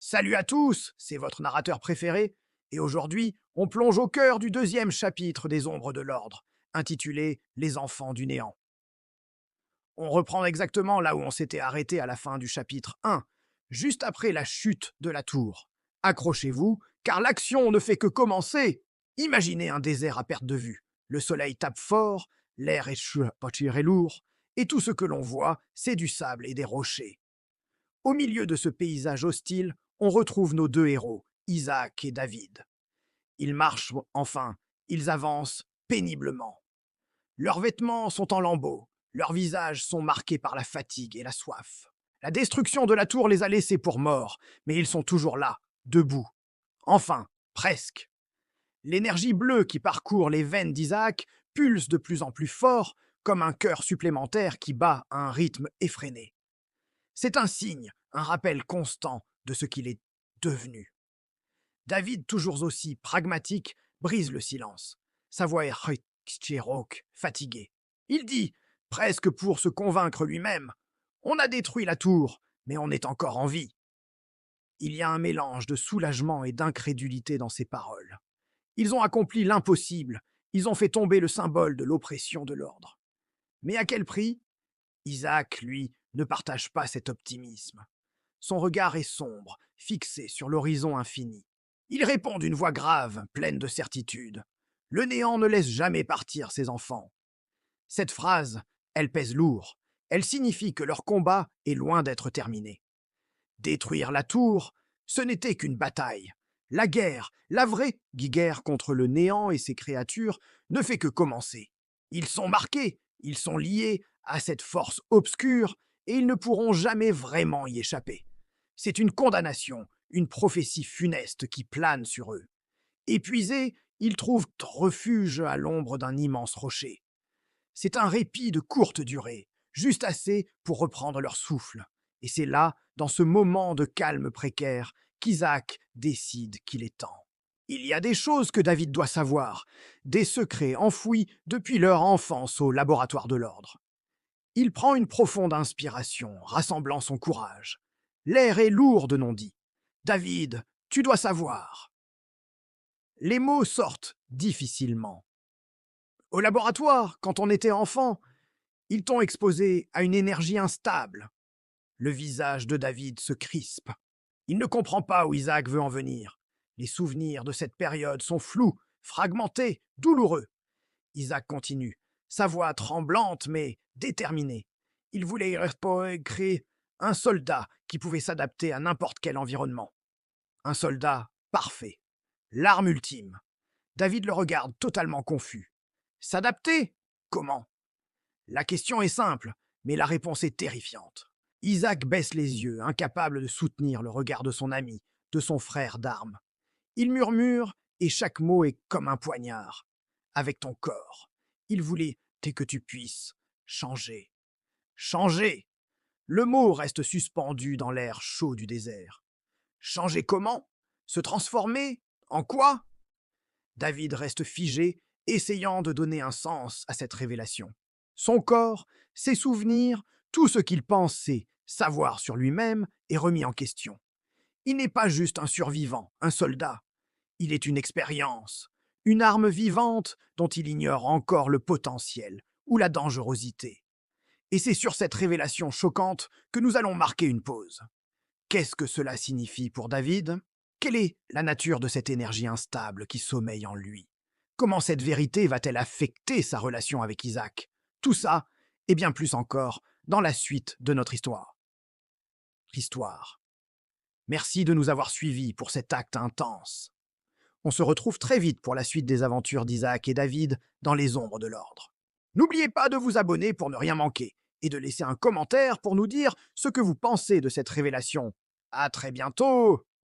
Salut à tous, c'est votre narrateur préféré, et aujourd'hui, on plonge au cœur du deuxième chapitre des Ombres de l'Ordre, intitulé Les Enfants du Néant. On reprend exactement là où on s'était arrêté à la fin du chapitre 1, juste après la chute de la tour. Accrochez-vous, car l'action ne fait que commencer. Imaginez un désert à perte de vue. Le soleil tape fort, l'air est chaud et lourd, et tout ce que l'on voit, c'est du sable et des rochers. Au milieu de ce paysage hostile, on retrouve nos deux héros, Isaac et David. Ils marchent enfin, ils avancent péniblement. Leurs vêtements sont en lambeaux, leurs visages sont marqués par la fatigue et la soif. La destruction de la tour les a laissés pour morts, mais ils sont toujours là, debout. Enfin, presque. L'énergie bleue qui parcourt les veines d'Isaac pulse de plus en plus fort, comme un cœur supplémentaire qui bat à un rythme effréné. C'est un signe, un rappel constant de ce qu'il est devenu. David, toujours aussi pragmatique, brise le silence. Sa voix est rauque, fatiguée. Il dit, presque pour se convaincre lui-même, on a détruit la tour, mais on est encore en vie. Il y a un mélange de soulagement et d'incrédulité dans ses paroles. Ils ont accompli l'impossible, ils ont fait tomber le symbole de l'oppression de l'ordre. Mais à quel prix? Isaac, lui, ne partage pas cet optimisme. Son regard est sombre, fixé sur l'horizon infini. Il répond d'une voix grave, pleine de certitude. Le néant ne laisse jamais partir ses enfants. Cette phrase, elle pèse lourd. Elle signifie que leur combat est loin d'être terminé. Détruire la tour, ce n'était qu'une bataille. La guerre, la vraie guerre contre le néant et ses créatures, ne fait que commencer. Ils sont marqués, ils sont liés à cette force obscure et ils ne pourront jamais vraiment y échapper. C'est une condamnation, une prophétie funeste qui plane sur eux. Épuisés, ils trouvent refuge à l'ombre d'un immense rocher. C'est un répit de courte durée, juste assez pour reprendre leur souffle. Et c'est là, dans ce moment de calme précaire, qu'Isaac décide qu'il est temps. Il y a des choses que David doit savoir, des secrets enfouis depuis leur enfance au laboratoire de l'ordre. Il prend une profonde inspiration, rassemblant son courage. L'air est lourd de non-dit. David, tu dois savoir. Les mots sortent difficilement. Au laboratoire, quand on était enfant, ils t'ont exposé à une énergie instable. Le visage de David se crispe. Il ne comprend pas où Isaac veut en venir. Les souvenirs de cette période sont flous, fragmentés, douloureux. Isaac continue, sa voix tremblante mais déterminée. Il voulait créer un soldat qui pouvait s'adapter à n'importe quel environnement. Un soldat parfait. L'arme ultime. David le regarde totalement confus. S'adapter? Comment? La question est simple, mais la réponse est terrifiante. Isaac baisse les yeux, incapable de soutenir le regard de son ami, de son frère d'armes. Il murmure, et chaque mot est comme un poignard. Avec ton corps. Il voulait que tu puisses changer. Changer! Le mot reste suspendu dans l'air chaud du désert. Changer comment? Se transformer? En quoi? David reste figé, essayant de donner un sens à cette révélation. Son corps, ses souvenirs, tout ce qu'il pensait savoir sur lui-même est remis en question. Il n'est pas juste un survivant, un soldat. Il est une expérience, une arme vivante dont il ignore encore le potentiel ou la dangerosité. Et c'est sur cette révélation choquante que nous allons marquer une pause. Qu'est-ce que cela signifie pour David? Quelle est la nature de cette énergie instable qui sommeille en lui? Comment cette vérité va-t-elle affecter sa relation avec Isaac? Tout ça, et bien plus encore, dans la suite de notre histoire. Merci de nous avoir suivis pour cet acte intense. On se retrouve très vite pour la suite des aventures d'Isaac et David dans les ombres de l'ordre. N'oubliez pas de vous abonner pour ne rien manquer et de laisser un commentaire pour nous dire ce que vous pensez de cette révélation. À très bientôt!